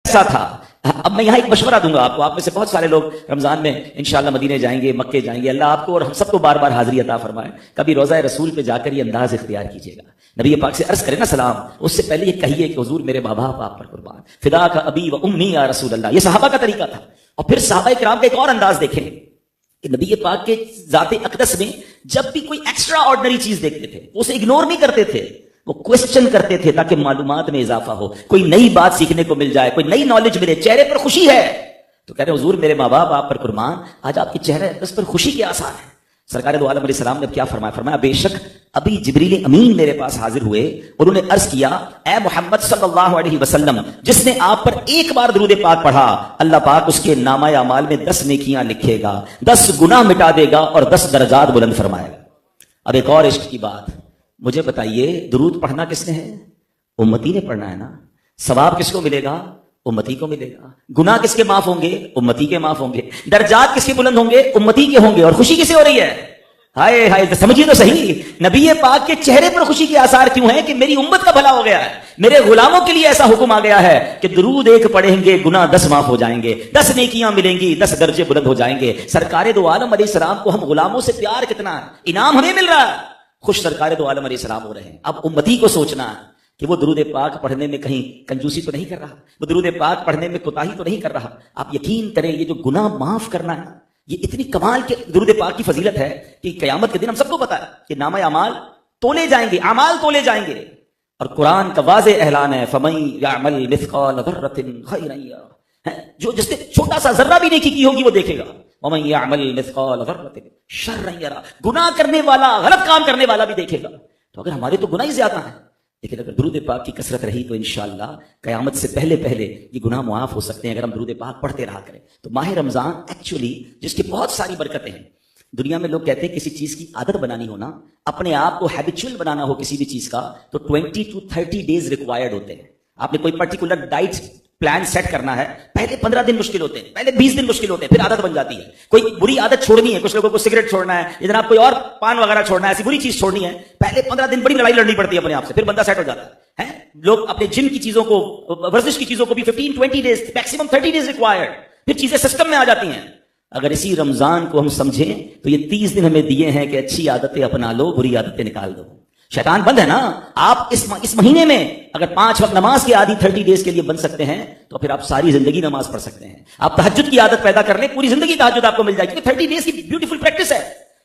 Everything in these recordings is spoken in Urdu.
ایسا تھا. اب میں یہاں ایک مشورہ دوں گا آپ کو. آپ میں سے بہت سارے لوگ رمضان میں انشاءاللہ مدینے جائیں گے, مکے جائیں گے. اللہ آپ کو اور ہم سب کو بار بار حاضری عطا فرمائے. کبھی روضہ رسول پہ جا کر یہ انداز اختیار کیجیے گا. نبی پاک سے عرض کرے نا سلام, اس سے پہلے یہ کہیے کہ حضور میرے ماں باپ آپ پر قربان, فدا کا ابی و امی یا رسول اللہ. یہ صحابہ کا طریقہ تھا. اور پھر صحابہ کرام کا ایک اور انداز دیکھیں کہ نبی پاک کے ذات اقدس میں جب بھی کوئی ایکسٹرا آرڈنری چیز دیکھتے تھے اسے اگنور نہیں کرتے تھے, وہ کوشچن کرتے تھے تاکہ معلومات میں اضافہ ہو, کوئی نئی بات سیکھنے کو مل جائے, کوئی نئی نالج ملے. چہرے پر خوشی ہے تو کہہ رہے حضور میرے ماں باپ آپ پر قربان, آج آپ کے چہرے اس پر خوشی کے آثار ہیں. سرکار دو عالم علیہ السلام نے کیا فرمایا؟ فرمایا بے شک ابھی جبریل امین میرے پاس حاضر ہوئے, انہوں نے عرض کیا اے محمد صلی اللہ علیہ وسلم, جس نے آپ پر ایک بار درود پاک پڑھا اللہ پاک اس کے نامہ اعمال میں 10 نیکیاں لکھے گا, 10 گناہ مٹا دے گا اور 10 درجات بلند فرمائے گا. اب ایک اور عشق کی بات, مجھے بتائیے درود پڑھنا کس نے ہے؟ امتی نے پڑھنا ہے نا. ثواب کس کو ملے گا؟ امتی کو ملے گا. گناہ کس کے معاف ہوں گے؟ امتی کے معاف ہوں گے. درجات کس کے بلند ہوں گے؟ امتی کے ہوں گے. اور خوشی کسے ہو رہی ہے؟ ہائے ہائے, سمجھیے تو صحیح, نبی پاک کے چہرے پر خوشی کے آثار کیوں ہیں؟ کہ میری امت کا بھلا ہو گیا ہے, میرے غلاموں کے لیے ایسا حکم آ گیا ہے کہ درود ایک پڑھیں گے گناہ 10 معاف ہو جائیں گے, 10 نیکیاں ملیں گی, 10 درجے بلند ہو جائیں گے. سرکار دو عالم علیہ السلام کو ہم غلاموں سے پیار کتنا ہے, انعام ہمیں مل رہا ہے, خوش سرکار دو عالم علیہ السلام ہو رہے ہیں. اب امتی کو سوچنا ہے کہ وہ درود پاک پڑھنے میں کہیں کنجوسی تو نہیں کر رہا, وہ درود پاک پڑھنے میں کوتاہی تو نہیں کر رہا. آپ یقین کریں یہ جو گناہ معاف کرنا ہے یہ اتنی کمال کے درود پاک کی فضیلت ہے کہ قیامت کے دن ہم سب کو پتا ہے کہ نامہ اعمال تولے جائیں گے, اعمال تولے جائیں گے. اور قرآن کا واضح اعلان ہے فَمَن يَعْمَلْ مِثْقَالَ ذَرَّةٍ خَيْرًا يَرَهُ, جو جس نے چھوٹا سا ذرہ بھی نیکی کی ہوگی وہ دیکھے گا. وَمَن يَعْمَلْ مِثْقَالَ ذَرَّةٍ شَرًّا يَرَهُ, گناہ کرنے والا غلط کام کرنے والا بھی دیکھے گا. تو اگر ہمارے تو گناہ ہی زیادہ ہیں, لیکن اگر درود پاک کی کثرت رہی تو انشاءاللہ قیامت سے پہلے یہ گناہ معاف ہو سکتے ہیں اگر ہم درود پاک پڑھتے رہا کریں. تو ماہ رمضان ایکچولی جس کی بہت ساری برکتیں ہیں. دنیا میں لوگ کہتے ہیں کسی چیز کی عادت بنانی ہونا, اپنے آپ کو ہیبیچول بنانا ہو کسی بھی چیز کا, تو 20 to 30 ڈیز ریکوائرڈ ہوتے ہیں. آپ نے کوئی پرٹیکولر ڈائٹ پلان سیٹ کرنا ہے, پہلے 15 دن مشکل ہوتے ہیں, پہلے 20 دن مشکل ہوتے ہیں, پھر عادت بن جاتی ہے. کوئی بری عادت چھوڑنی ہے, کچھ لوگوں کو سگریٹ چھوڑنا ہے, یا جناب کوئی اور پان وغیرہ چھوڑنا ہے, ایسی بری چیز چھوڑنی ہے, پہلے 15 دن بڑی لڑائی لڑنی پڑتی ہے اپنے آپ سے, پھر بندہ سیٹ ہو جاتا ہے. لوگ اپنے جم کی چیزوں کو, ورزش کی چیزوں کو بھی 15-20 ڈیز, میکسیمم 30 ڈیز ریکوائرڈ, پھر چیزیں سسٹم میں آ جاتی ہیں. اگر اسی رمضان کو ہم سمجھیں تو یہ 30 دن ہمیں دیے ہیں کہ اچھی عادتیں اپنا لو, بری عادتیں نکال دو. شیطان بند ہے نا. آپ اس مہینے میں اگر 5 وقت نماز کے عادی 30 ڈیز کے لیے بن سکتے ہیں تو پھر آپ ساری زندگی نماز پڑھ سکتے ہیں. آپ تہجد کی عادت پیدا کر لیں, پوری زندگی تہجد آپ کو مل جائے گی, کیونکہ 30 ڈیز کی بیوٹیفل پریکٹس ہے.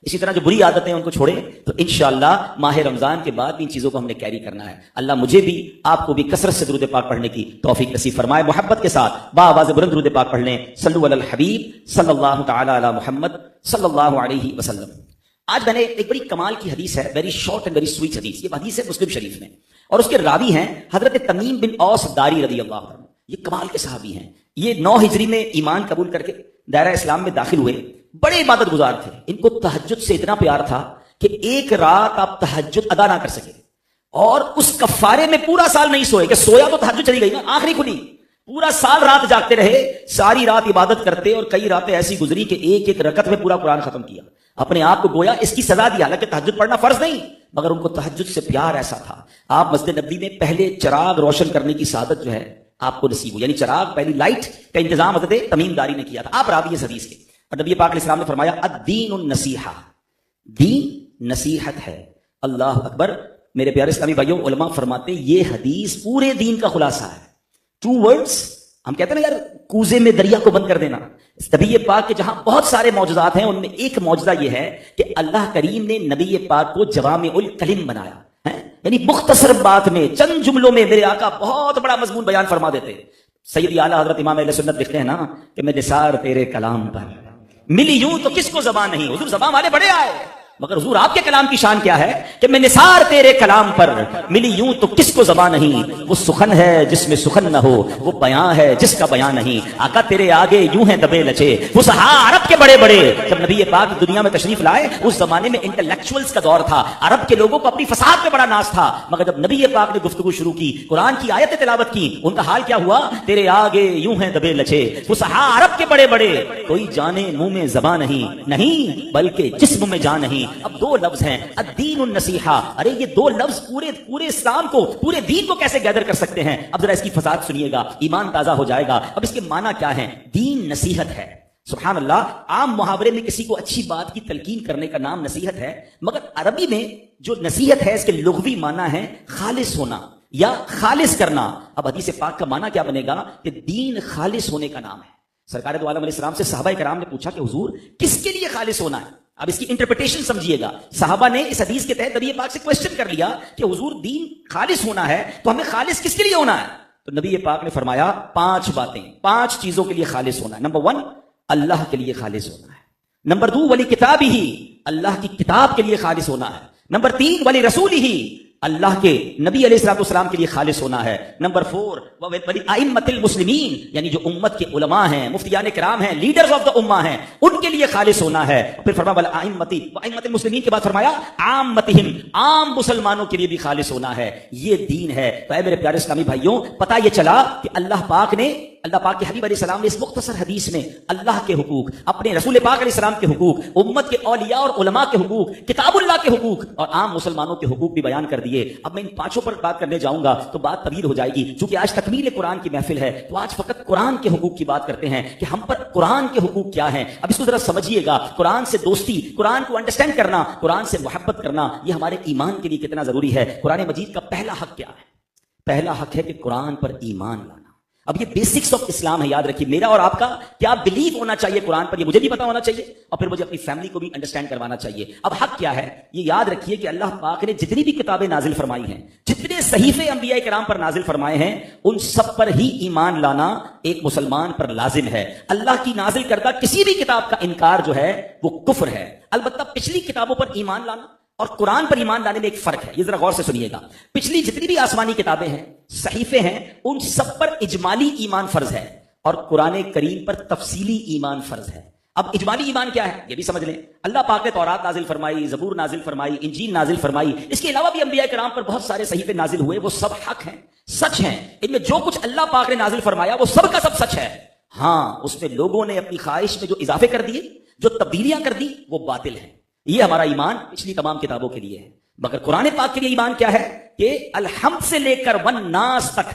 اسی طرح جو بری عادتیں ہیں ان کو چھوڑیں تو انشاءاللہ ماہ رمضان کے بعد بھی ان چیزوں کو ہم نے کیری کرنا ہے. اللہ مجھے بھی آپ کو بھی کثرت سے درود پاک پڑھنے کی توفیق نصیب فرمائے. محبت کے ساتھ باآواز بلند درود پاک پڑھ لیں. صلو علی الحبیب صلی اللہ تعالی علی محمد صلی اللہ علیہ وسلم. آج میں نے ایک بڑی کمال کی حدیث ہے, very short and very sweet حدیث. یہ حدیث ہے مسلم شریف میں, اور اس کے راوی ہیں حضرت تمیم بن اوس داری رضی اللہ عنہ. یہ کمال کے صحابی ہیں. یہ 9 ہجری میں ایمان قبول کر کے دائرہ اسلام میں داخل ہوئے. بڑے عبادت گزار تھے. ان کو تہجد سے اتنا پیار تھا کہ ایک رات آپ تہجد ادا نہ کر سکے, اور اس کفارے میں پورا سال نہیں سوئے. کہ سویا تو تہجد چلی گئی نا, آخری کھلی, پورا سال رات جاگتے رہے, ساری رات عبادت کرتے, اور کئی راتیں ایسی گزری کہ ایک ایک رکعت میں پورا قرآن ختم کیا. اپنے آپ کو گویا اس کی سزا دیا. حالانکہ تہجد پڑھنا فرض نہیں, مگر ان کو تہجد سے پیار ایسا تھا. آپ مسجد نبوی میں پہلے چراغ روشن کرنے کی سعادت جو ہے آپ کو نصیب ہو, یعنی چراغ پہلی لائٹ کا انتظام حضرت تمیم داری نے کیا تھا. آپ راوی اس حدیث کے. اور نبی پاک علیہ السلام نے فرمایا الدین النصیحہ, دین نصیحت ہے. اللہ اکبر. میرے پیارے اسلامی بھائیوں, علماء فرماتے ہیں یہ حدیث پورے دین کا خلاصہ ہے. 2 words. ہم کہتے ہیں نا یار کوزے میں دریا کو بند کر دینا. نبی پاک کے جہاں بہت سارے معجزات ہیں ان میں ایک معجزہ یہ ہے کہ اللہ کریم نے نبی پاک کو جوامع الکلم بنایا, یعنی مختصر بات میں چند جملوں میں میرے آقا بہت بڑا مضمون بیان فرما دیتے. سید اعلیٰ حضرت امام اہل سنت لکھتے ہیں نا کہ میں نثار تیرے کلام پر ملی یوں تو کس کو زبان نہیں. حضور زبان والے بڑے آئے, مگر حضور آپ کے کلام کی شان کیا ہے کہ میں نثار تیرے کلام پر ملی یوں تو کس کو زبان نہیں. وہ سخن ہے جس میں سخن نہ ہو, وہ بیان ہے جس کا بیان نہیں. آقا تیرے آگے یوں ہیں دبے لچے وہ سہا عرب کے بڑے بڑے. جب نبی پاک دنیا میں تشریف لائے اس زمانے میں انٹلیکچوئلز کا دور تھا. عرب کے لوگوں کو اپنی فساد پہ بڑا ناز تھا, مگر جب نبی پاک نے گفتگو شروع کی, قرآن کی آیت تلاوت کی, ان کا حال کیا ہوا؟ تیرے آگے یوں ہیں دبے لچے وہ سہا عرب کے بڑے بڑے. کوئی جانے منہ میں زبان نہیں, نہیں بلکہ جسم میں جان نہیں. نہیں. اب دو لفظ ہیں الدین النصیحہ. ارے یہ دو لفظ پورے اسلام کو, پورے دین کو کیسے گیدر کر سکتے ہیں؟ اب ذرا اس کی فضاحت سنیے گا, ایمان تازہ ہو جائے گا. اب اس کے معنی کیا ہیں؟ دین نصیحت ہے. سبحان اللہ. عام محاورے میں کسی کو اچھی بات کی تلقین کرنے کا نام نصیحت ہے, مگر عربی میں جو نصیحت ہے اس کے لغوی معنی ہے خالص ہونا یا خالص کرنا. اب حدیث پاک کا معنی کیا بنے گا کہ دین خالص ہونے کا نام ہے. سرکار دو عالم علیہ السلام سے صحابہ کرام نے پوچھا کہ حضور کس کے لیے خالص ہونا ہے؟ اب اس کی انٹرپریٹیشن سمجھیے گا. صحابہ نے اس حدیث کے تحت نبی پاک سے کوسچن کر لیا کہ حضور دین خالص ہونا ہے تو ہمیں خالص کس کے لیے ہونا ہے؟ تو نبی پاک نے فرمایا 5 باتیں, 5 چیزوں کے لیے خالص ہونا ہے. نمبر 1, اللہ کے لیے خالص ہونا ہے. نمبر 2, ولی کتاب ہی, اللہ کی کتاب کے لیے خالص ہونا ہے. نمبر 3, ولی رسول ہی, اللہ کے نبی علیہ الصلوۃ والسلام کے لیے خالص ہونا ہے. نمبر 4, ولی ائمۃ المسلمین, یعنی جو امت کے علماء ہیں, مفتیان کرام ہیں, لیڈرز آف دا امہ ہیں, ان کے لیے خالص ہونا ہے. پھر فرمایا ائمۃ المسلمین کے بعد فرمایا عامتہم, عام مسلمانوں کے لیے بھی خالص ہونا ہے. یہ دین ہے. تو اے میرے پیارے اسلامی بھائیوں, پتہ یہ چلا کہ اللہ پاک کے حبیب علیہ السلام نے اس مختصر حدیث میں اللہ کے حقوق, اپنے رسول پاک علیہ السلام کے حقوق, امت کے اولیاء اور علماء کے حقوق, کتاب اللہ کے حقوق اور عام مسلمانوں کے حقوق بھی بیان کر دیے. اب میں ان 5 پر بات کرنے جاؤں گا تو بات طویل ہو جائے گی. چونکہ آج تکمیل قرآن کی محفل ہے تو آج فقط قرآن کے حقوق کی بات کرتے ہیں کہ ہم پر قرآن کے حقوق کیا ہیں. اب اس کو ذرا سمجھیے گا. قرآن سے دوستی, قرآن کو انڈرسٹینڈ کرنا, قرآن سے محبت کرنا, یہ ہمارے ایمان کے لیے کتنا ضروری ہے. قرآن مجید کا پہلا حق کیا ہے؟ پہلا حق ہے کہ قرآن پر ایمان لانا. اب یہ بیسکس آف اسلام ہے, یاد رکھیے. میرا اور آپ کا کیا بلیف ہونا چاہیے قرآن پر, یہ مجھے بھی پتا ہونا چاہیے اور پھر مجھے اپنی فیملی کو بھی انڈرسٹینڈ کروانا چاہیے. اب حق کیا ہے یہ یاد رکھیے کہ اللہ پاک نے جتنی بھی کتابیں نازل فرمائی ہیں, جتنے صحیفے انبیاء کرام پر نازل فرمائے ہیں, ان سب پر ہی ایمان لانا ایک مسلمان پر لازم ہے. اللہ کی نازل کردہ کسی بھی کتاب کا انکار جو ہے وہ کفر ہے. البتہ پچھلی کتابوں پر ایمان لانا اور قرآن پر ایمان لانے میں ایک فرق ہے. یہ ذرا غور سے سنیے گا. پچھلی جتنی بھی آسمانی کتابیں ہیں, صحیفے ہیں, ان سب پر اجمالی ایمان فرض ہے اور قرآن کریم پر تفصیلی ایمان فرض ہے. اب اجمالی ایمان کیا ہے یہ بھی سمجھ لیں. اللہ پاک نے تورات نازل فرمائی, زبور نازل فرمائی, انجیل نازل فرمائی. اس کے علاوہ بھی انبیاء کرام پر بہت سارے صحیفے نازل ہوئے, وہ سب حق ہیں, سچ ہیں. ان میں جو کچھ اللہ پاک نے نازل فرمایا وہ سب کا سب سچ ہے. ہاں, اس میں لوگوں نے اپنی خواہش میں جو اضافے کر دیے, جو تبدیلیاں کر دی, وہ باطل ہیں. یہ ہمارا ایمان پچھلی تمام کتابوں کے لیے ہے. مگر قرآن پاک کے لیے ایمان کیا ہے کہ الحمد سے لے کر والناس تک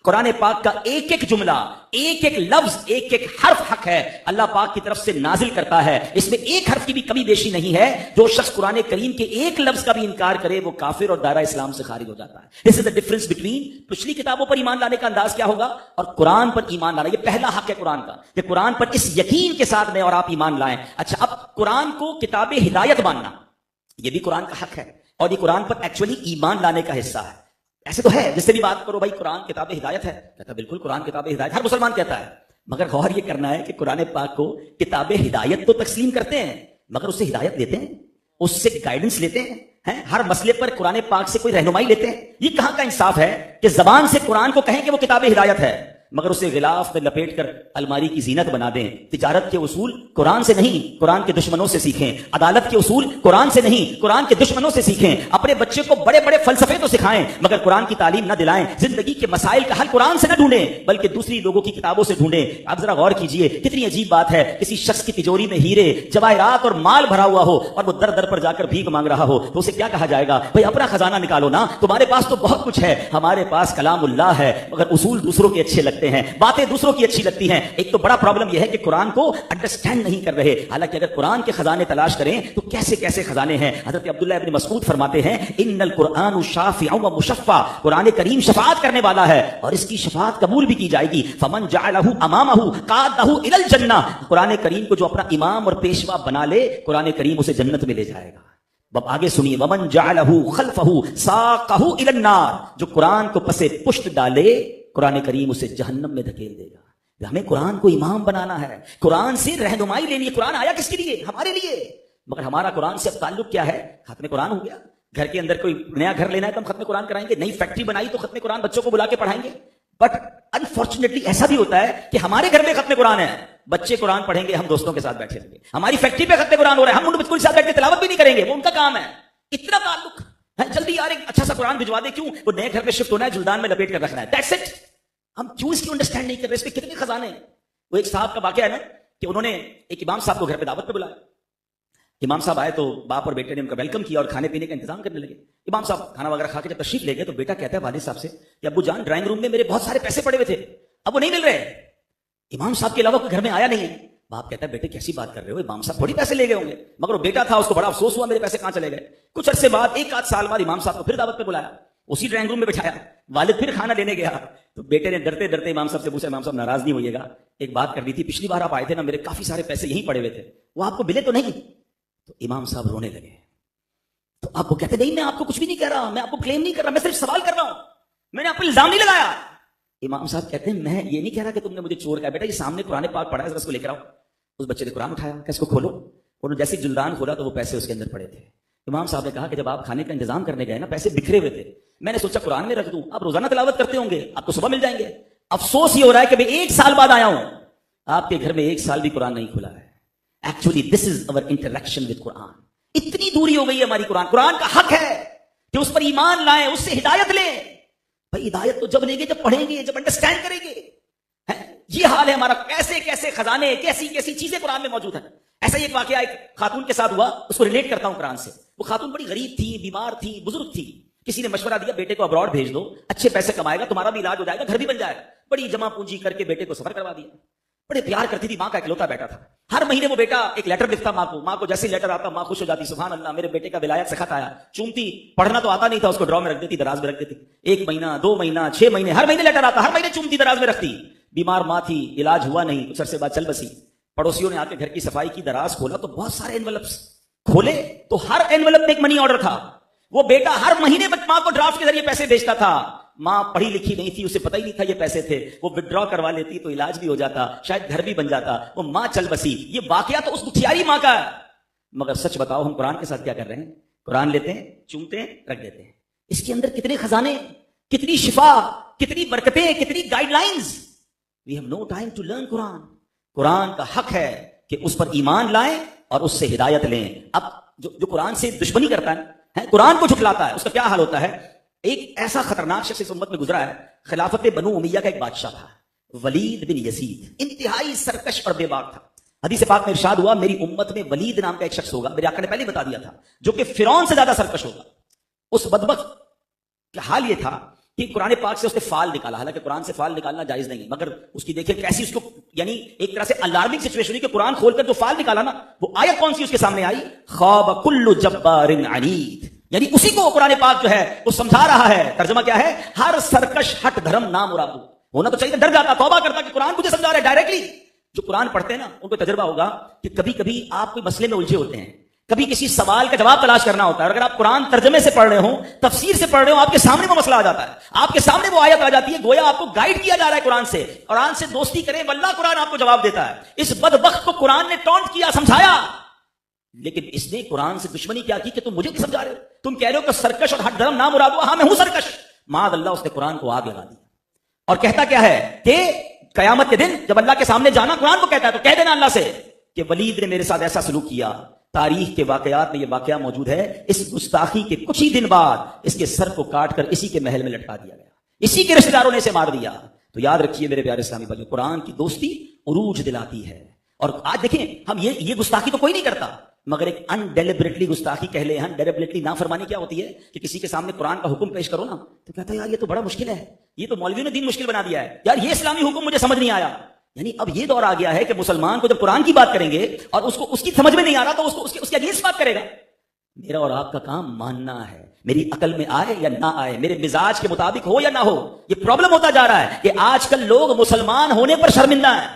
قرآن پاک کا ایک ایک جملہ, ایک ایک لفظ, ایک ایک حرف حق ہے, اللہ پاک کی طرف سے نازل کرتا ہے. اس میں ایک حرف کی بھی کمی بیشی نہیں ہے. جو شخص قرآن کریم کے ایک لفظ کا بھی انکار کرے وہ کافر اور دائرہ اسلام سے خارج ہو جاتا ہے. This is the difference between پچھلی کتابوں پر ایمان لانے کا انداز کیا ہوگا اور قرآن پر ایمان لانا. یہ پہلا حق ہے قرآن کا کہ قرآن پر اس یقین کے ساتھ میں اور آپ ایمان لائیں. اچھا, اب قرآن کو کتاب ہدایت ماننا یہ بھی قرآن کا حق ہے اور یہ قرآن پر ایکچولی ایمان لانے کا حصہ ہے. ایسے تو ہے جس سے بھی بات کرو بھائی قرآن کتاب ہدایت ہے, کہتا بالکل قرآن کتاب ہدایت, ہر مسلمان کہتا ہے. مگر غور یہ کرنا ہے کہ قرآن پاک کو کتاب ہدایت تو تسلیم کرتے ہیں مگر اس سے ہدایت لیتے ہیں, اس سے گائیڈنس لیتے ہیں, ہر مسئلے پر قرآن پاک سے کوئی رہنمائی لیتے ہیں. یہ کہاں کا انصاف ہے کہ زبان سے قرآن کو کہیں کہ وہ کتاب ہدایت ہے مگر اسے غلاف میں لپیٹ کر الماری کی زینت بنا دیں. تجارت کے اصول قرآن سے نہیں قرآن کے دشمنوں سے سیکھیں. عدالت کے اصول قرآن سے نہیں قرآن کے دشمنوں سے سیکھیں. اپنے بچے کو بڑے بڑے فلسفے تو سکھائیں مگر قرآن کی تعلیم نہ دلائیں. زندگی کے مسائل کا حل قرآن سے نہ ڈھونڈیں بلکہ دوسری لوگوں کی کتابوں سے ڈھونڈیں. آپ ذرا غور کیجئے کتنی عجیب بات ہے, کسی شخص کی تجوری میں ہیرے جواہرات اور مال بھرا ہوا ہو اور وہ در در پر جا کر بھیک مانگ رہا ہو تو اسے کیا کہا جائے گا؟ بھائی اپنا خزانہ نکالو نا, تمہارے پاس تو بہت کچھ ہے. ہمارے پاس کلام اللہ ہے مگر اصول دوسروں کے اچھے لگتے ہیں, باتیں دوسروں کی اچھی لگتی ہیں. ایک تو بڑا پرابلم یہ ہے کہ قرآن کو انڈرسٹینڈ نہیں کر رہے. حالانکہ اگر قرآن کے خزانے تلاش کریں تو کیسے کیسے خزانے ہیں. حضرت عبداللہ ابن مسعود فرماتے ہیں ان القرآن شافع و مشفع, قرآن کریم شفاعت کرنے والا ہے اور اس کی شفاعت قبول بھی کی جائے گی. فمن جعلہ امامہ قادہ الی الجنہ, قرآن کریم کو جو اپنا امام اور پیشوا بنا لے قرآن کریم اسے جنت میں لے جائے گا. اب آگے سنیے, ومن جعلہ خلفہ ساقہ الی النار, جو قرآن کو پسے پشت ڈالے قرآن کریم اسے جہنم میں دھکیل دے گا. ہمیں قرآن کو امام بنانا ہے, قرآن سے رہنمائی لینی ہے. قرآن آیا کس کے لیے؟ ہمارے لیے. مگر ہمارا قرآن سے اب تعلق کیا ہے؟ ختم قرآن ہو گیا. گھر کے اندر کوئی نیا گھر لینا ہے تو ہم ختم قرآن کرائیں گے, نئی فیکٹری بنائی تو ختم قرآن بچوں کو بلا کے پڑھائیں گے. بٹ انفارچونیٹلی ایسا بھی ہوتا ہے کہ ہمارے گھر میں ختم قرآن ہے, بچے قرآن پڑھیں گے, ہم دوستوں کے ساتھ بیٹھے رہیں گے. ہماری فیکٹری پہ ختم قرآن ہو رہا ہے, ہم ان بچوں کے ساتھ بیٹھ کے تلاوت بھی نہیں کریں گے, وہ ان کا کام ہے. اتنا تعلق ہے, جلدی یار ایک اچھا سا قرآن بھجوا دے. کیوں؟ وہ نئے گھر میں شفٹ ہونا ہے, جلدان میں لپیٹ کر رکھنا ہے. That's it. ہم کیوں اس کی انڈرسٹینڈ نہیں کر رہے؟ اس پہ کتنے خزانے ہیں. وہ ایک صاحب کا واقعہ ہے نا کہ انہوں نے ایک امام صاحب کو گھر پہ دعوت پہ بلایا. امام صاحب آئے تو باپ اور بیٹے نے ان کا ویلکم کیا اور کھانے پینے کا انتظام کرنے لگے. امام صاحب کھانا وغیرہ کھا کے جب تشریف لے گئے تو بیٹا کہتا ہے والد صاحب سے کہ ابو جان ڈرائنگ روم میں میرے بہت سارے پیسے پڑے ہوئے تھے, اب وہ نہیں مل رہے, امام صاحب کے علاوہ کوئی گھر میں آیا نہیں ہے. باپ کہتا ہے بیٹے کیسی بات کر رہے ہو, امام صاحب تھوڑی پیسے لے گئے ہوں گے. مگر وہ بیٹا تھا, اس کو بڑا افسوس ہوا میرے پیسے کہاں چلے گئے. کچھ عرصے بعد, ایک آدھ سال بعد, امام صاحب کو پھر دعوت پہ بلایا, اسی ڈرائنگ روم میں بٹھایا, والد پھر کھانا لینے گیا تو بیٹے نے ڈرتے ڈرتے امام صاحب سے پوچھا, امام صاحب ناراض نہیں ہوئیے گا, ایک بات کرنی تھی, پچھلی بار آپ آئے تھے نا, میرے کافی سارے پیسے یہیں پڑے ہوئے تھے, وہ آپ کو ملے تو نہیں؟ تو امام صاحب رونے لگے. تو آپ کو کہتے نہیں میں آپ کو کچھ بھی نہیں کہہ رہا, میں آپ کو کلیم نہیں کر رہا, میں صرف سوال کر رہا ہوں, میں نے آپ کو الزام نہیں لگایا. امام صاحب کہتے ہیں میں یہ نہیں کہہ رہا کہ تم نے مجھے چور کہا, بیٹا یہ سامنے قرآن پاک پڑھا ہے, ذرا اس کو لے کر آؤ. اس بچے نے قرآن اٹھایا کہ اس کو کھولو, اور جیسے جلدان کھولا تو وہ پیسے اس کے اندر پڑے تھے. امام صاحب نے کہا کہ جب آپ کھانے کا انتظام کرنے گئے نا, پیسے بکھرے ہوئے تھے, میں نے سوچا قرآن میں رکھ دوں, آپ روزانہ تلاوت کرتے ہوں گے, آپ کو صبح مل جائیں گے. افسوس یہ ہو رہا ہے کہ میں 1 سال بعد آیا ہوں, آپ کے گھر میں 1 سال بھی قرآن نہیں کھلا ہے. Actually this is our interaction with Quran. اتنی دوری ہو گئی ہے ہماری قرآن کا حق ہے کہ اس پر ایمان لائیں, اس سے ہدایت لیں. بھائی ہدایت تو جب لیں گے جب پڑھیں گے, جب انڈرسٹینڈ کریں گے. یہ حال ہے ہمارا. کیسے کیسے خزانے, کیسی کیسی چیزیں قرآن میں موجود ہیں. ایسا ہی ایک واقعہ ایک خاتون کے ساتھ ہوا, اس کو ریلیٹ کرتا ہوں قرآن سے. وہ خاتون بڑی غریب تھی, بیمار تھی, بزرگ تھی. کسی نے مشورہ دیا بیٹے کو ابراڈ بھیج دو, اچھے پیسے کمائے گا, تمہارا بھی علاج ہو جائے گا, گھر بھی بن جائے گا. بڑی جمع پونجی کر کے بیٹے کو سفر کروا دیا. بڑے پیار کرتی تھی, ماں کا اکلوتا بیٹا تھا. ہر مہینے وہ بیٹا ایک لیٹر لکھتا ماں کو, ماں کو جیسے لیٹر آتا ماں خوش ہو جاتی, سبحان اللہ میرے بیٹے کا ولایت سے خط آیا. چومتی, پڑھنا تو آتا نہیں تھا, اس کو ڈرا میں رکھ دیتی, دراز میں رکھ دیتی. 1 مہینہ 2 مہینہ 6 مہینے, ہر مہینے لیٹر آتا, ہر مہینے چومتی, دراز میں رکھتی. بیمار ماں تھی, علاج ہوا نہیں, کچھ عرصے بعد چل بسی. پڑوسیوں نے آ کے گھر کی صفائی کی, دراز کھولا تو بہت سارے انویلپس کھولے تو ہر انویلپ میں ایک منی آرڈر تھا. وہ بیٹا ہر مہینے ماں کو ڈرافٹ کے ذریعے پیسے بھیجتا تھا. ماں پڑھی لکھی نہیں تھی, اسے پتہ ہی نہیں تھا یہ پیسے تھے. وہ وڈرا کروا لیتی تو علاج بھی ہو جاتا, شاید گھر بھی بن جاتا. وہ ماں چل بسی. یہ واقعہ تو اس دکھیاری ماں کا ہے. مگر سچ بتاؤ ہم قرآن کے ساتھ کیا کر رہے ہیں؟ قرآن لیتے ہیں, چومتے ہیں, رکھ دیتے ہیں. اس کے اندر کتنے خزانے, کتنی شفا, کتنی برکتیں, کتنی guidelines. We have no time to learn Quran. Quran کا حق ہے کہ اس پر ایمان لائیں اور اس سے ہدایت لیں. اب جو قرآن سے دشمنی کرتا ہے, قرآن کو جھٹلاتا ہے, اس کا کیا حال ہوتا ہے؟ ایک ایسا خطرناک شخص اس امت میں گزرا ہے. خلافت بنو امیہ کا ایک بادشاہ تھا, ولید بن یزید. انتہائی سرکش اور بے باک تھا. حدیث پاک میں ارشاد ہوا میری امت میں ولید نام کا ایک شخص ہوگا, میرے آقا نے پہلے بتا دیا تھا, جو کہ فرعون سے زیادہ سرکش ہوگا. اس بدبخت کا حال یہ تھا کہ قرآن پاک سے اس نے فال نکالا. حالانکہ قرآن سے فال نکالنا جائز نہیں ہے, مگر اس کی دیکھیں کیسی اس کو, یعنی ایک طرح سے الارمنگ سچویشن ہوئی کہ قرآن کھول کر جو فال نکالا نا, وہ آیت کون سی اس کے سامنے آئی؟ خواب کل جبار عنید. یعنی اسی کو قرآن پاک جو ہے وہ سمجھا رہا ہے. ترجمہ کیا ہے؟ ہر سرکش ہٹ دھرم نام مرادو. ہونا تو چاہیے, ڈر جاتا, توبہ کرتا کہ قرآن مجھے سمجھا رہا ہے ڈائریکٹلی. جو قرآن پڑھتے ہیں نا ان کو تجربہ ہوگا کہ کبھی کبھی آپ کوئی مسئلے میں الجھے ہوتے ہیں, کبھی کسی سوال کا جواب تلاش کرنا ہوتا ہے, اور اگر آپ قرآن ترجمے سے پڑھ رہے ہوں, تفسیر سے پڑھ رہے ہوں, آپ کے سامنے وہ مسئلہ آ جاتا ہے, آپ کے سامنے وہ آیت آ جاتی ہے, گویا آپ کو گائیڈ کیا جا رہا ہے قرآن سے. قرآن سے دوستی کریں, واللہ قرآن آپ کو جواب دیتا ہے. اس بدبخت کو قرآن نے ٹونٹ کیا, سمجھایا, لیکن اس نے قرآن سے دشمنی کیا کی کہ تم مجھے نہیں سمجھا رہے ہو, تم کہہ رہے ہو کہ سرکش اور ہٹ دھرم نام مراد ہوا, ہاں میں ہوں سرکش. معاذ اللہ, اس نے قرآن کو آگ لگا دی. اور کہتا کیا ہے کہ قیامت کے دن جب اللہ کے سامنے جانا, قرآن کو کہتا ہے تو کہہ دینا اللہ سے کہ ولید نے میرے ساتھ ایسا سلوک کیا. تاریخ کے واقعات میں یہ واقعہ موجود ہے. اس گستاخی کے کچھ ہی دن بعد اس کے سر کو کاٹ کر اسی کے محل میں لٹکا دیا گیا, اسی کے رشتہ داروں نے اسے مار دیا. تو یاد رکھیے میرے پیارے اسلامی بھائیو, قرآن کی دوستی عروج دلاتی ہے. اور آج دیکھیں ہم یہ گستاخی تو کوئی نہیں کرتا, مگر ایک انڈیلیبریٹلی گستاخی کہہ لیں, انڈیلیبریٹلی نافرمانی کیا ہوتی ہے کہ کسی کے سامنے قرآن کا حکم پیش کرو نا تو کہتا ہے یار یہ تو بڑا مشکل ہے, یہ تو مولویوں نے دین مشکل بنا دیا ہے, یار یہ اسلامی حکم مجھے سمجھ نہیں آیا. یعنی اب یہ دور آ گیا ہے کہ مسلمان کو جب قرآن کی بات کریں گے اور اس کو اس کی سمجھ میں نہیں آ رہا تو اس کے اگینسٹ بات کرے گا. میرا اور آپ کا کام ماننا ہے, میری عقل میں آئے یا نہ آئے, میرے مزاج کے مطابق ہو یا نہ ہو. یہ پرابلم ہوتا جا رہا ہے کہ آج کل لوگ مسلمان ہونے پر شرمندہ ہیں.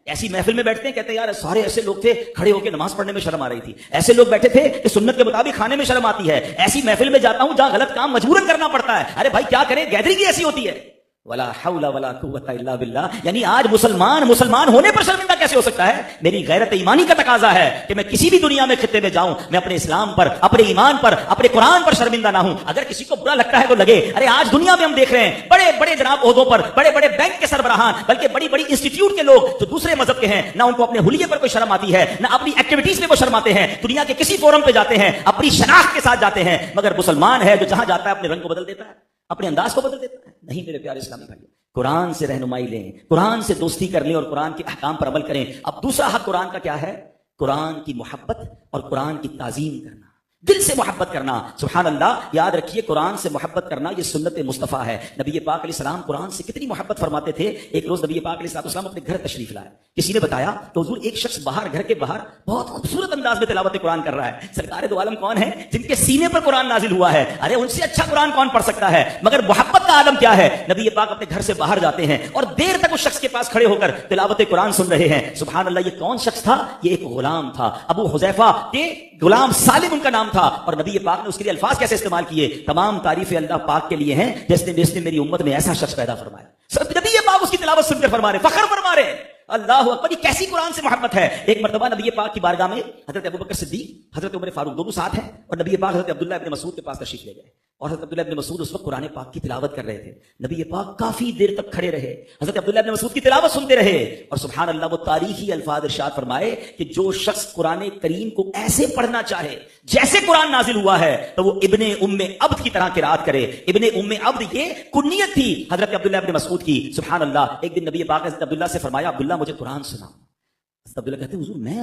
ایسی محفل میں بیٹھتے ہیں, کہتے ہیں یار سارے ایسے لوگ تھے کھڑے ہو کے نماز پڑھنے میں شرم آ رہی تھی, ایسے لوگ بیٹھے تھے کہ سنت کے مطابق کھانے میں شرم آتی ہے, ایسی محفل میں جاتا ہوں جہاں غلط کام مجبوراً کرنا پڑتا ہے. ارے بھائی کیا کریں, گیدرنگ ایسی ہوتی ہے. ولا حول ولا قوت الا باللہ. یعنی آج مسلمان ہونے پر شرمندہ کیسے ہو سکتا ہے؟ میری غیرت ایمانی کا تقاضا ہے کہ میں کسی بھی دنیا میں خطے میں جاؤں, میں اپنے اسلام پر, اپنے ایمان پر, اپنے قرآن پر شرمندہ نہ ہوں. اگر کسی کو برا لگتا ہے تو لگے. ارے آج دنیا میں ہم دیکھ رہے ہیں بڑے بڑے جناب عہدوں پر, بڑے بڑے بینک کے سربراہان, بلکہ بڑی بڑی انسٹیٹیوٹ کے لوگ جو دوسرے مذہب کے ہیں, نہ ان کو اپنے حلیے پر کوئی شرم آتی ہے, نہ اپنی ایکٹیویٹیز میں وہ شرماتے ہیں. دنیا کے کسی فورم پہ جاتے ہیں اپنی شناخت کے ساتھ جاتے ہیں, مگر مسلمان ہے جو جہاں جاتا ہے اپنے رنگ کو بدل دیتا ہے, اپنے انداز کو بدل دیتا ہے. نہیں میرے پیارے اسلامی بھائی, قرآن سے رہنمائی لیں, قرآن سے دوستی کر لیں اور قرآن کے احکام پر عمل کریں. اب دوسرا حق قرآن کا کیا ہے قرآن کی محبت اور قرآن کی تعظیم کرنا، دل سے محبت کرنا. سبحان اللہ. یاد رکھیے قرآن سے محبت کرنا یہ سنت مصطفیٰ ہے. نبی پاک علیہ السلام قرآن سے کتنی محبت فرماتے تھے. ایک روز نبی پاک علیہ السلام اپنے گھر تشریف لائے. کسی نے بتایا کہ حضور ایک شخص باہر گھر کے باہر بہت خوبصورت انداز میں تلاوت قرآن کر رہا ہے. سرکار دو عالم کون ہے؟ جن کے سینے پر قرآن نازل ہوا ہے. ارے ان سے اچھا قرآن کون پڑھ سکتا ہے؟ مگر محبت کا عالم کیا ہے. نبی پاک اپنے گھر سے باہر جاتے ہیں اور دیر تک اس شخص کے پاس کھڑے ہو کر تلاوت قرآن سن رہے ہیں. سبحان اللہ. یہ کون شخص تھا؟ یہ ایک غلام تھا. ابو حذیفہ کے غلام سالم ان کا نام تھا. اور نبی پاک نے اس کے لیے الفاظ کیسے استعمال کیے؟ تمام تعریفیں اللہ پاک کے لیے ہیں جس نے میری امت میں ایسا شخص پیدا فرمایا. نبی پاک اس کی تلاوت سن کر فرما رہے، فخر فرما رہے. اللہ اکبر. یہ کیسی قرآن سے محبت ہے. ایک مرتبہ نبی پاک کی بارگاہ میں حضرت ابوبکر صدیق، حضرت عمر فاروق دونوں ساتھ ہیں، اور نبی پاک حضرت عبداللہ ابن مسعود کے پاس تشریف لے گئے. اور حضرت عبداللہ ابن مسعود اس وقت قرآن پاک کی تلاوت کر رہے تھے. نبی پاک کافی دیر تک کھڑے رہے، حضرت عبداللہ ابن مسعود کی تلاوت سنتے رہے. اور سبحان اللہ وہ تاریخی الفاظ ارشاد فرمائے کہ جو شخص قرآن کریم کو ایسے پڑھنا چاہے جیسے قرآن نازل ہوا ہے تو وہ ابن ام عبد کی طرح قرات کرے. ابن ام عبد یہ کنیت تھی حضرت عبداللہ ابن مسعود کی. سبحان اللہ. ایک دن نبی پاک حضرت عبداللہ سے فرمایا، عبداللہ مجھے قرآن سناؤ. حضرت عبداللہ کہتے ہیں حضور میں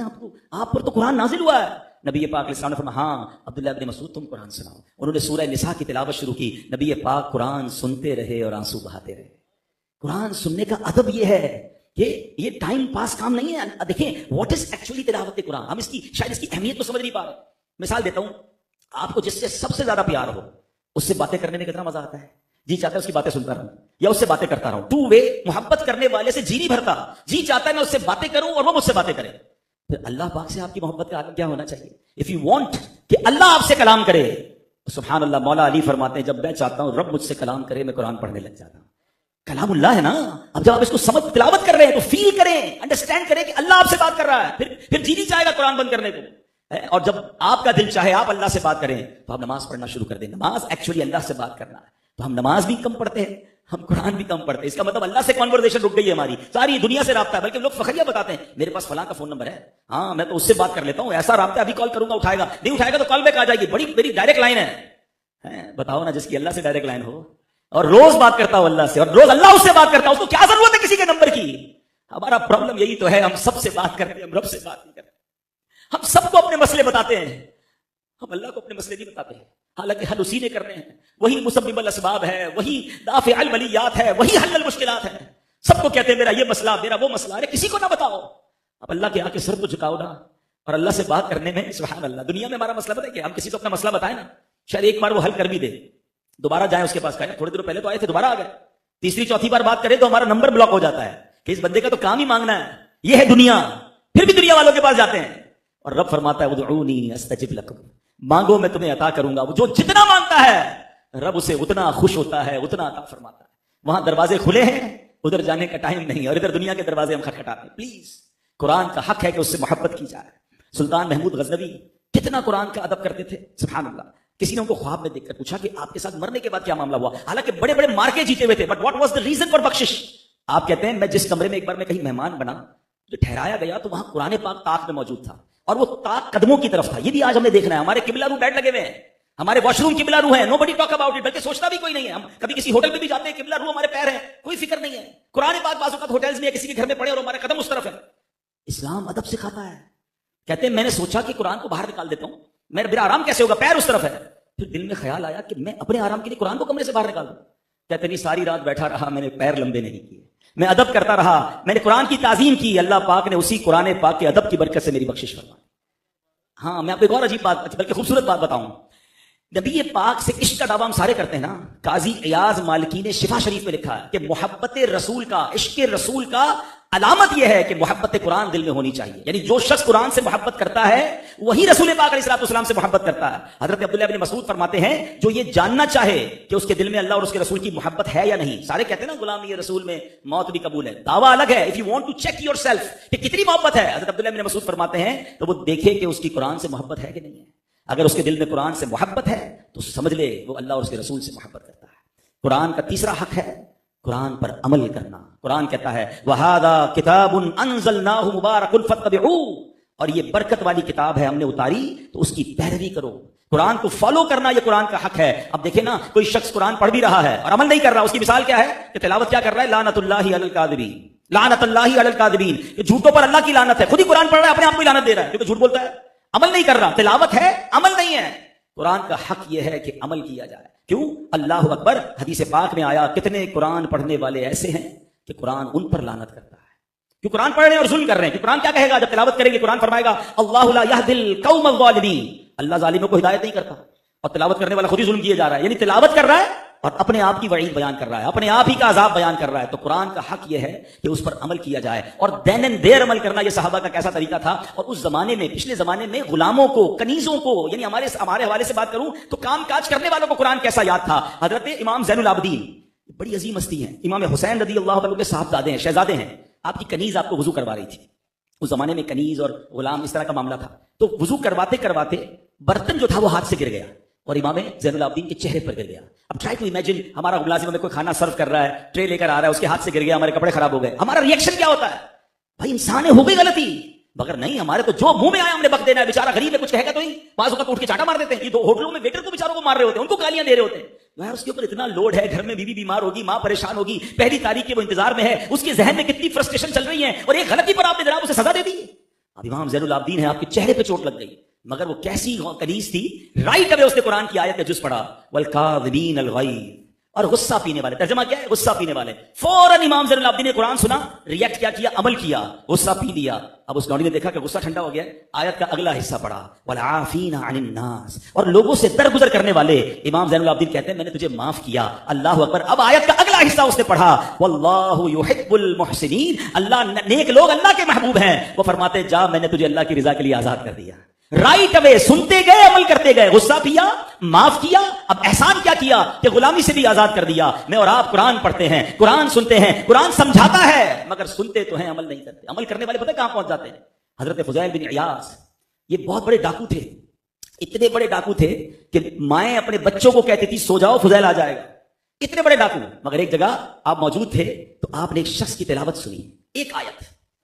آپ پر تو قرآن نازل ہوا ہے. نبی پاک علیہ السلام نے فرمایا، ہاں عبداللہ ابن مسعود تم قرآن سناؤ. انہوں نے سورہ نساء کی تلاوت شروع کی. نبی پاک قرآن سنتے رہے اور آنسو بہاتے رہے. قرآن سننے کا ادب یہ ہے کہ یہ ٹائم پاس کام نہیں ہے. دیکھیں واٹ از ایکچولی تلاوت قرآن. ہم شاید اس کی اہمیت کو سمجھ نہیں پا رہے. مثال دیتا ہوں، آپ کو جس سے سب سے زیادہ پیار ہو اس سے باتیں کرنے میں کتنا مزہ آتا ہے. جی چاہتا ہے اس کی باتیں سنتا رہوں یا اس سے باتیں کرتا رہوں. ٹو وے. محبت کرنے والے سے جی نہیں بھرتا. جی چاہتا ہے میں اس سے باتیں کروں اور وہ مجھ سے باتیں کرے. پھر اللہ پاک سے آپ کی محبت کا عالم کیا ہونا چاہیے؟ اف یو وانٹ کہ اللہ آپ سے کلام کرے، سبحان اللہ. مولا علی فرماتے ہیں جب میں چاہتا ہوں رب مجھ سے کلام کرے میں قرآن پڑھنے لگ جاتا ہوں. کلام اللہ ہے نا. اب جب آپ اس کو سمجھ تلاوت کر رہے ہیں تو فیل کریں، انڈرسٹینڈ کریں کہ اللہ آپ سے بات کر رہا ہے. پھر جی نہیں چاہے گا قرآن بند کرنے کو. اور جب آپ کا دل چاہے آپ اللہ سے بات کریں تو آپ نماز پڑھنا شروع کر دیں. نماز ایکچولی اللہ سے بات کرنا ہے. تو ہم نماز بھی کم پڑھتے ہیں، ہم قرآن بھی کم پڑھتے ہیں. اس کا مطلب اللہ سے کنورسیشن رک گئی ہے ہماری. ساری دنیا سے رابطہ ہے. بلکہ لوگ فخریہ بتاتے ہیں میرے پاس فلاں کا فون نمبر ہے، ہاں میں تو اس سے بات کر لیتا ہوں، ایسا رابطہ ہے، ابھی کال کروں گا اٹھائے گا، نہیں اٹھائے گا تو کال بیک آ جائے گی، بڑی میری ڈائریکٹ لائن ہے. بتاؤ نا جس کی اللہ سے ڈائریکٹ لائن ہو اور روز بات کرتا ہو اللہ سے اور روز اللہ اس سے بات کرتا ہو، اس کو کیا ضرورت ہے کسی کے نمبر کی؟ ہمارا پرابلم یہی تو ہے، ہم سب سے بات کرتے ہیں، ہم رب سے بات نہیں کرتے. ہم سب کو اپنے مسئلے بتاتے ہیں، ہم اللہ کو اپنے مسئلے نہیں بتاتے ہیں. حالانکہ حل اسی نے کرنے ہیں. وہی مسبب الاسباب ہے، وہی دافع البلیات ہے، وہی حل المشکلات ہے. سب کو کہتے ہیں میرا یہ مسئلہ، میرا وہ مسئلہ. ارے کسی کو نہ بتاؤ. اب اللہ کے آگے سر کو جھکاؤ نا. اور اللہ سے بات کرنے میں سبحان اللہ. دنیا میں ہمارا مسئلہ بتائیں کہ ہم کسی کو اپنا مسئلہ بتائیں نا، شاید ایک بار وہ حل کر بھی دے، دوبارہ جائیں اس کے پاس، کہیں تھوڑے دیر پہلے تو آئے تھے دوبارہ آ گئے. تیسری چوتھی بار بات کرے تو ہمارا نمبر بلاک ہو جاتا ہے کہ اس بندے کا تو کام ہی مانگنا ہے. یہ ہے دنیا. پھر بھی دنیا والوں کے پاس جاتے ہیں. اور رب فرماتا ہے ادعونی استجب لکم، مانگو میں تمہیں عطا کروں گا. وہ جو جتنا مانگتا ہے رب اسے اتنا خوش ہوتا ہے، اتنا عطا فرماتا ہے. وہاں دروازے کھلے ہیں، ادھر جانے کا ٹائم نہیں، اور ادھر دنیا کے دروازے ہم کھٹکھٹاتے ہیں. پلیز قرآن کا حق ہے کہ اس سے محبت کی جائے. سلطان محمود غزنوی کتنا قرآن کا ادب کرتے تھے سبحان اللہ. کسی نے ان کو خواب میں دیکھ کر پوچھا کہ آپ کے ساتھ مرنے کے بعد کیا معاملہ ہوا؟ حالانکہ بڑے بڑے مارکے جیتے ہوئے تھے، but what was the reason for بخشش؟ آپ کہتے ہیں میں جس کمرے میں ایک بار میں کہیں مہمان بنا جو ٹھہرایا گیا تو وہاں قرآن پاک طاق میں موجود تھا، اور وہ طاق قدموں کی طرف تھا. یہ بھی آج ہم نے دیکھنا ہے. ہمارے قبلہ رو بیڈ لگے ہوئے ہیں، ہمارے واش روم قبلہ رو ہیں، نوبڈی ٹاک اباؤٹ اٹ. بلکہ سوچتا بھی کوئی نہیں ہے. ہم کبھی کسی ہوٹل میں بھی جاتے ہیں، قبلہ رو ہمارے پیر ہیں، کوئی فکر نہیں ہے. قرآن پاک بعض اوقات ہوٹلز میں کسی کے گھر میں پڑے اور ہمارے قدم اس طرف ہے. اسلام ادب سکھاتا ہے. کہتے ہیں میں نے سوچا کہ قرآن کو باہر نکال دیتا ہوں، میرا آرام کیسے ہوگا، پیر اس طرف ہے. پھر دل میں خیال آیا کہ میں اپنے آرام کے لیے قرآن کو کمرے سے باہر نکال دوں. کہتے نہیں ساری رات بیٹھا رہا، میں نے پیر لمبے نہیں کیے، میں ادب کرتا رہا، میں نے قرآن کی تعظیم کی. اللہ پاک نے اسی قرآن پاک کے ادب کی برکت سے میری بخشش فرمائی. ہاں میں آپ کو ایک اور عجیب بات بلکہ خوبصورت بات بتاؤں. نبی پاک سے عشق کا دعویٰ ہم سارے کرتے ہیں نا. قاضی ایاز مالکی نے شفا شریف میں لکھا ہے کہ محبت رسول کا، عشق رسول کا علامت یہ ہے کہ محبت قرآن دل میں ہونی چاہیے. یعنی جو شخص قرآن سے محبت کرتا ہے وہی رسول پاک علیہ الصلوۃ والسلام سے محبت کرتا ہے. حضرت عبداللہ ابن مسعود فرماتے ہیں جو یہ جاننا چاہے کہ اس کے دل میں اللہ اور اس کے رسول کی محبت ہے یا نہیں. سارے کہتے ہیں نا غلامی رسول میں موت بھی قبول ہے، دعویٰ الگ ہے. If you want to check yourself کہ کتنی محبت ہے، حضرت عبداللہ ابن مسعود فرماتے ہیں تو وہ دیکھے کہ اس کی قرآن سے محبت ہے کہ نہیں ہے. اگر اس کے دل میں قرآن سے محبت ہے تو سمجھ لے وہ اللہ اور اس کے رسول سے محبت کرتا ہے. قرآن کا تیسرا حق ہے قرآن پر عمل کرنا. قرآن کہتا ہے وَهَذَا كِتَابٌ أَنزَلْنَاهُ مُبَارَكٌ فَاتَّبِعُوهُ، اور یہ برکت والی کتاب ہے ہم نے اتاری تو اس کی پیروی کرو. قرآن کو فالو کرنا یہ قرآن کا حق ہے. اب دیکھیں نا کوئی شخص قرآن پڑھ بھی رہا ہے اور عمل نہیں کر رہا، اس کی مثال کیا ہے کہ تلاوت کیا کر رہا ہے؟ لعنت اللہ علی الکاذبین. لعنت اللہ علی الکاذبین، یہ جھوٹوں پر اللہ کی لعنت ہے. خود ہی قرآن پڑھ رہا ہے، اپنے آپ کو ہی لعنت دے رہا ہے کیونکہ جھوٹ بولتا ہے، عمل نہیں کر رہا. تلاوت ہے، عمل نہیں ہے. قرآن کا حق یہ ہے کہ عمل کیا جائے. کیوں؟ اللہ اکبر. حدیث پاک میں آیا کتنے قرآن پڑھنے والے ایسے ہیں کہ قرآن ان پر لعنت کرتا ہے. کہ قرآن پڑھ رہے ہیں اور ظلم کر رہے ہیں. کہ قرآن کیا کہے گا جب تلاوت کریں گے؟ قرآن فرمائے گا اللہ لا یہدی القوم الظالمین، اللہ ظالموں کو ہدایت نہیں کرتا. اور تلاوت کرنے والا خود ہی ظلم کیے جا رہا ہے. یعنی تلاوت کر رہا ہے اور اپنے آپ کی وعید بیان کر رہا ہے، اپنے آپ ہی کا عذاب بیان کر رہا ہے. تو قرآن کا حق یہ ہے کہ اس پر عمل کیا جائے. اور دین اینڈ دیر عمل کرنا، یہ صحابہ کا کیسا طریقہ تھا. اور اس زمانے میں، پچھلے زمانے میں غلاموں کو، کنیزوں کو، یعنی ہمارے حوالے سے بات کروں تو کام کاج کرنے والوں کو قرآن کیسا یاد تھا. حضرت امام زین العابدین بڑی عظیم ہستی ہیں. امام حسین رضی اللہ عنہ کے صاحبزادے ہیں، شہزادے ہیں. آپ کی کنیز آپ کو وضو کروا رہی تھی. اس زمانے میں کنیز اور غلام اس طرح کا معاملہ تھا. تو وضو کرواتے کرواتے برتن جو تھا وہ ہاتھ سے گر گیا اور امام زین العابدین کے چہرے پر گر گیا. اب ٹرائی ٹو امیجن، ہمارا ملازم ہمیں کوئی کھانا سرو کر رہا ہے، ٹرے لے کر آ رہا ہے، اس کے ہاتھ سے گر گیا، ہمارے کپڑے خراب ہو گئے. ہمارا ریئیکشن کیا ہوتا ہے؟ بھائی انسان ہے، ہو گئی غلطی. مگر نہیں، ہمارے تو جو منہ میں آیا ہم نے بک دینا ہے. بیچارہ غریب ہے، کچھ کہے گا تو ہی بعض اوقات اٹھ کے چاٹا مار دیتے ہیں. یہ تو ہوٹلوں میں ویٹر کو بیچاروں کو مار رہے ہوتے ہیں، ان کو گالیاں دے رہے ہوتے ہیں. یار اس کے اوپر اتنا لوڈ ہے، گھر میں بیوی بیمار ہوگی، ماں پریشان ہوگی، پہلی تاریخ کے وہ انتظار میں ہے، اس کے ذہن میں کتنی فرسٹریشن چل رہی ہے، اور ایک غلطی پر آپ نے جناب اسے سزا دے دی. اب امام زین العابدین ہے، آپ کے چہرے پہ چوٹ لگ گئی. مگر وہ کیسی کنیز تھی، رائٹ اوے اس نے قرآن کی آیت کا جز پڑھا، والکاظمین الغیظ، اور غصہ پینے والے. ترجمہ کیا ہے؟ غصہ پینے والے. فوراً امام زین العابدین نے قرآن سنا، ریئیکٹ کیا کیا؟ عمل کیا، غصہ پی لیا. اب اس لوڈی نے دیکھا کہ غصہ ٹھنڈا ہو گیا، آیت کا اگلا حصہ پڑھا، والعافین عن الناس، اور لوگوں سے درگزر کرنے والے. امام زین العابدین کہتے ہیں میں نے تجھے معاف کیا. اللہ اکبر. اب آیت کا اگلا حصہ اس نے پڑھا، واللہ یحب المحسنین، اللہ نیک لوگ اللہ کے محبوب ہیں. وہ فرماتے جا میں نے تجھے اللہ کی رضا کے لیے آزاد کر دیا. رائٹ اوے سنتے گئے، عمل کرتے گئے، غصہ پیا، معاف کیا. اب احسان کیا کیا کہ غلامی سے بھی آزاد کر دیا. میں اور آپ قرآن پڑھتے ہیں، قرآن سنتے ہیں، قرآن سمجھاتا ہے، مگر سنتے تو ہیں، عمل نہیں کرتے. عمل کرنے والے پتہ کہاں پہنچ جاتے ہیں؟ حضرت فضیل بن عیاض یہ بہت بڑے ڈاکو تھے. اتنے بڑے ڈاکو تھے کہ مائیں اپنے بچوں کو کہتی تھی سو جاؤ فضیل آ جائے گا. اتنے بڑے ڈاکو. مگر ایک جگہ آپ موجود تھے تو آپ نے ایک شخص کی تلاوت سنی، ایک آیت.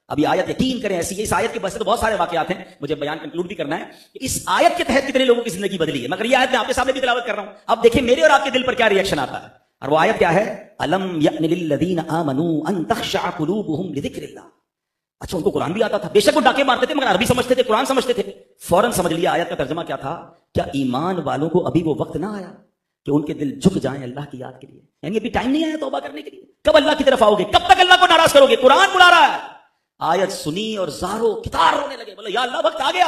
اب یہ آیت یقین کریں ایسی ہے، اس آیت کے بس تو بہت سارے واقعات ہیں، مجھے بیان کنکلوڈ بھی کرنا ہے کہ اس آیت کے تحت کتنے لوگوں کی زندگی بدلی ہے. مگر یہ آیت میں آپ کے سامنے بھی تلاوت کر رہا ہوں. اب دیکھیں میرے اور آپ کے دل پر کیا ریئیکشن آتا ہے. اور وہ آیت کیا ہے؟ الم یأن للذین آمنوا ان تخشع قلوبهم لذکر اللہ. اچھا ان کو قرآن بھی آتا تھا، بے شک وہ ڈاکے مارتے تھے مگر عربی سمجھتے تھے، قرآن سمجھتے تھے. فوراً سمجھ لیا آیت کا ترجمہ کیا تھا. کیا ایمان والوں کو ابھی وہ وقت نہ آیا کہ ان کے دل جھک جائیں اللہ کی یاد کے لیے؟ یعنی ابھی ٹائم نہیں آیا توبہ کرنے کے لیے. کب اللہ کی طرف آؤ گے؟ کب تک اللہ کو ناراض کرو گے؟ قرآن بلا رہا ہے. آیت سنی اور زارو کتار رونے لگے، بولے یا اللہ وقت آ گیا،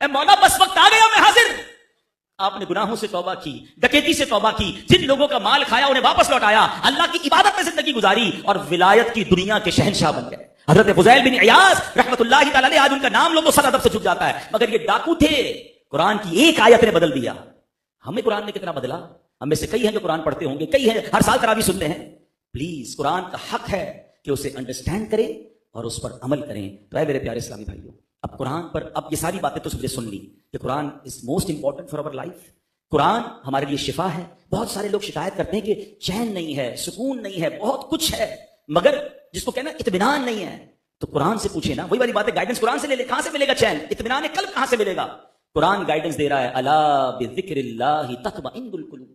اے مولا بس وقت آ گیا، میں حاضر. آپ نے گناہوں سے توبہ کی، ڈکیتی سے توبہ کی، جن لوگوں کا مال کھایا انہیں واپس لوٹایا، اللہ کی عبادت میں زندگی گزاری اور ولایت کی دنیا کے شہنشاہ بن گئے. حضرت فضیل بن عیاض رحمت اللہ تعالی علیہ، آج ان کا نام لوگوں سر ادب سے جھک جاتا ہے، مگر یہ ڈاکو تھے. قرآن کی ایک آیت نے بدل دیا. ہمیں قرآن نے کتنا بدلا. ہم میں سے کئی ہیں جو قرآن پڑھتے ہوں گے، کئی ہیں ہر سال تراویح سنتے ہیں. پلیز قرآن کا حق ہے کہ اسے انڈرسٹینڈ کریں اور اس پر عمل کریں. تو اے میرے پیارے اسلامی بھائیوں، اب قرآن پر اب یہ ساری باتیں تو مجھے سن لی کہ Quran is most important for our life. Quran ہمارے لیے شفا ہے. بہت سارے لوگ شکایت کرتے ہیں کہ چین نہیں ہے، سکون نہیں ہے، بہت کچھ ہے مگر جس کو کہنا اطمینان نہیں ہے. تو قرآن سے پوچھے نا، وہی والی بات ہے، گائیڈنس قرآن سے لے لے. کہاں سے ملے گا چین؟ اطمینان قلب کہاں سے ملے گا؟ قرآن گائیڈنس دے رہا ہے، الا بذکر اللہ تطمئن القلوب.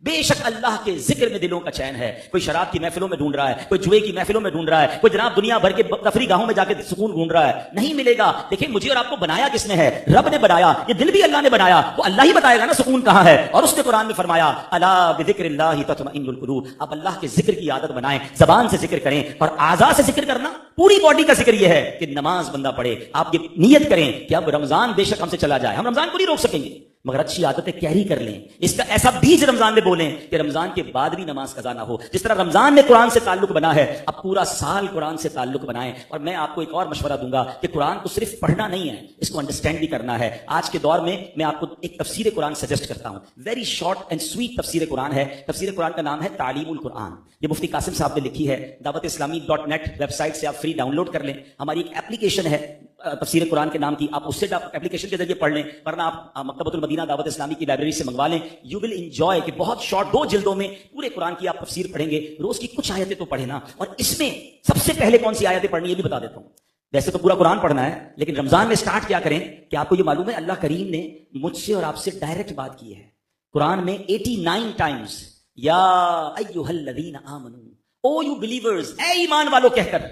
بے شک اللہ کے ذکر میں دلوں کا چین ہے. کوئی شراب کی محفلوں میں ڈھونڈ رہا ہے، کوئی جوئے کی محفلوں میں ڈھونڈ رہا ہے، کوئی جناب دنیا بھر کے تفریح گاہوں میں جا کے سکون ڈھونڈ رہا ہے، نہیں ملے گا. دیکھیں مجھے اور آپ کو بنایا کس نے ہے؟ رب نے بنایا. یہ دل بھی اللہ نے بنایا، وہ اللہ ہی بتائے گا نا سکون کہاں ہے. اور اس نے قرآن میں فرمایا الا بذکر اللہ تطمئن القلوب. اب اللہ کے ذکر کی عادت بنائیں، زبان سے ذکر کریں اور اعضاء سے ذکر کرنا. پوری باڈی کا ذکر یہ ہے کہ نماز بندہ پڑھے. آپ یہ نیت کریں کہ اب رمضان بے شک ہم سے چلا جائے، ہم رمضان کو نہیں روک سکیں گے مگر اچھی عادتیں کیری کر لیں. اس کا ایسا بیج رمضان میں بولیں کہ رمضان کے بعد بھی نماز قضا نہ ہو. جس طرح رمضان میں قرآن سے تعلق بنا ہے، اب پورا سال قرآن سے تعلق بنائیں. اور میں آپ کو ایک اور مشورہ دوں گا کہ قرآن کو صرف پڑھنا نہیں ہے، اس کو انڈرسٹینڈ بھی کرنا ہے. آج کے دور میں آپ کو ایک تفسیر قرآن سجیسٹ کرتا ہوں. ویری شارٹ اینڈ سویٹ تفسیر قرآن ہے. تفسیر قرآن کا نام ہے تعلیم القرآن. یہ مفتی قاسم صاحب نے لکھی ہے. دعوت اسلامی .net ویب سائٹ سے آپ فری ڈاؤن لوڈ کر لیں. ہماری ایک اپلیکیشن ہے تفسیر قرآن کے نام کی، آپ اس سے اپلیکیشن کے ذریعے پڑھ لیں، ورنہ آپ مکتبۃ المدینہ دعوت اسلامی کی لائبریری سے منگوا لیں. یو ول انجوائے کہ بہت شارٹ 2 جلدوں میں پورے قرآن کی آپ تفسیر پڑھیں گے. روز کی کچھ آیتیں تو پڑھیں نا. اور اس میں سب سے پہلے کون سی آیتیں پڑھنی یہ بھی بتا دیتا ہوں. ویسے تو پورا قرآن پڑھنا ہے لیکن رمضان میں سٹارٹ کیا کریں کہ آپ کو یہ معلوم ہے اللہ کریم نے مجھ سے اور آپ سے ڈائریکٹ بات کی ہے. قرآن میں 89 ٹائمز یا ایھا الذین آمنو، او یو بلیورز، اے ایمان والو کہہ کر